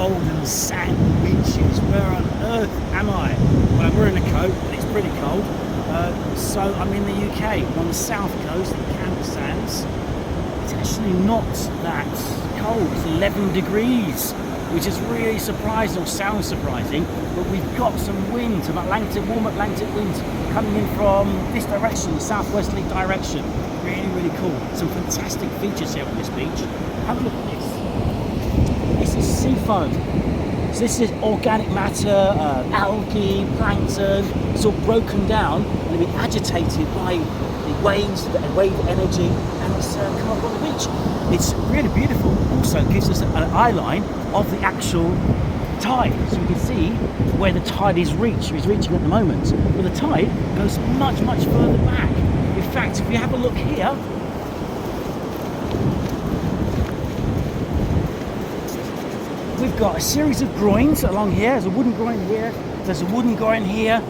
golden sand beaches. Where on earth am I? Well, I'm wearing a coat, but it's pretty cold. So I'm in the UK, on the south coast, in Camber Sands. It's actually not that cold. It's 11 degrees, which is really surprising, or sounds surprising. But we've got some wind, some warm Atlantic winds coming in from this direction, the southwesterly direction. Really, really cool. Some fantastic features here on this beach. Have a look at this. This is sea foam. So this is organic matter, algae, plankton. It's all broken down and been agitated by the waves, the wave energy, and it's come up on the beach. It's really beautiful. Also gives us an eye line of the actual tide, so we can see where the tide is reaching at the moment. But the tide goes much, much further back. In fact, if you have a look here, we've got a series of groynes along here. There's a wooden groyne here, there's a wooden groyne here,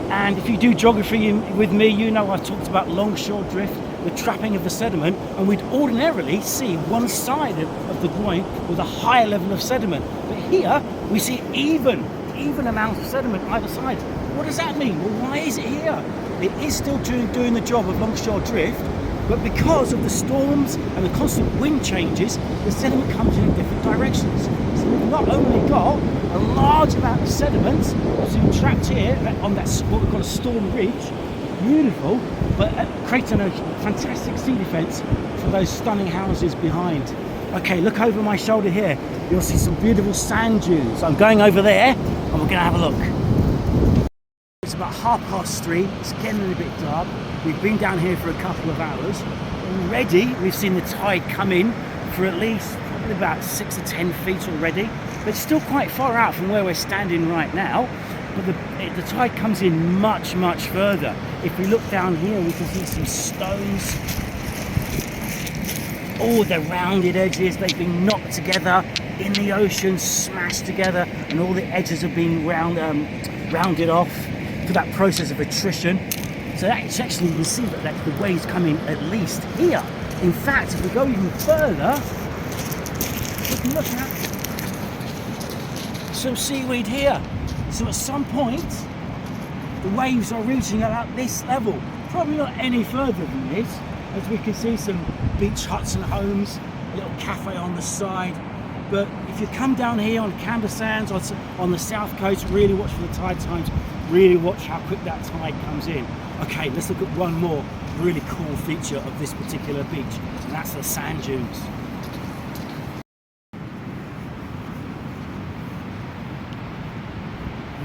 and if you do geography with me, you know I've talked about longshore drift, the trapping of the sediment, and we'd ordinarily see one side of the groyne with a higher level of sediment. But here, we see even amount of sediment either side. What does that mean? Well, why is it here? It is still doing the job of longshore drift, but because of the storms and the constant wind changes, the sediment comes in different directions. So we've not only got a large amount of sediment that's been trapped here on that what we call a storm ridge, beautiful, but creating a fantastic sea defence for those stunning houses behind. Okay, look over my shoulder here. You'll see some beautiful sand dunes. I'm going over there and we're going to have a look. It's about 3:30. It's getting a bit dark. We've been down here for a couple of hours. Already we've seen the tide come in for at least probably about 6 to 10 feet already. But it's still quite far out from where we're standing right now. But the tide comes in much, much further. If we look down here, we can see some stones. All the rounded edges, they've been knocked together in the ocean, smashed together, and all the edges have been rounded off for that process of attrition. So that's actually, you can see that the waves come in at least here. In fact, if we go even further, we can look at some seaweed here. So at some point, the waves are reaching about this level, probably not any further than this, as we can see some beach huts and homes, a little cafe on the side. But if you come down here on Camber Sands or on the south coast, really watch for the tide times, really watch how quick that tide comes in. Okay, let's look at one more really cool feature of this particular beach, and that's the sand dunes.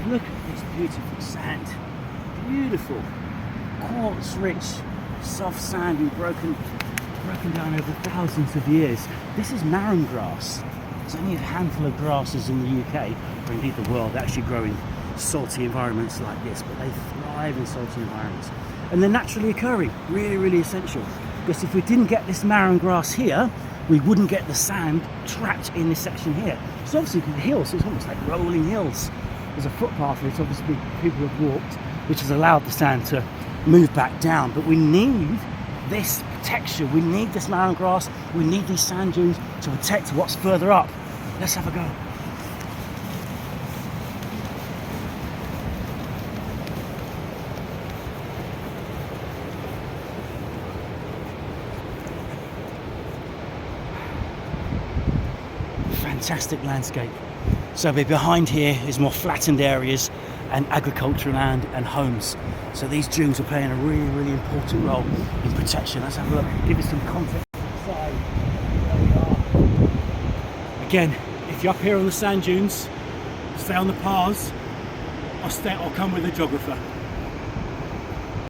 Look at this beautiful sand, beautiful, quartz-rich, soft sand and broken down over thousands of years. This is marram grass. There's only a handful of grasses in the UK, or indeed the world, that actually grow in salty environments like this, but they thrive in salty environments. And they're naturally occurring, really, really essential. Because if we didn't get this marram grass here, we wouldn't get the sand trapped in this section here. So obviously the hills, it's almost like rolling hills. There's a footpath which obviously people have walked, which has allowed the sand to move back down. But we need this protection, we need this marram grass, we need these sand dunes to protect what's further up. Let's have a go. Fantastic landscape. So behind here is more flattened areas and agricultural land and homes. So these dunes are playing a really, really important role in protection. Let's have a look, give you some context inside. There we are. Again, if you're up here on the sand dunes, stay on the paths or come with a geographer.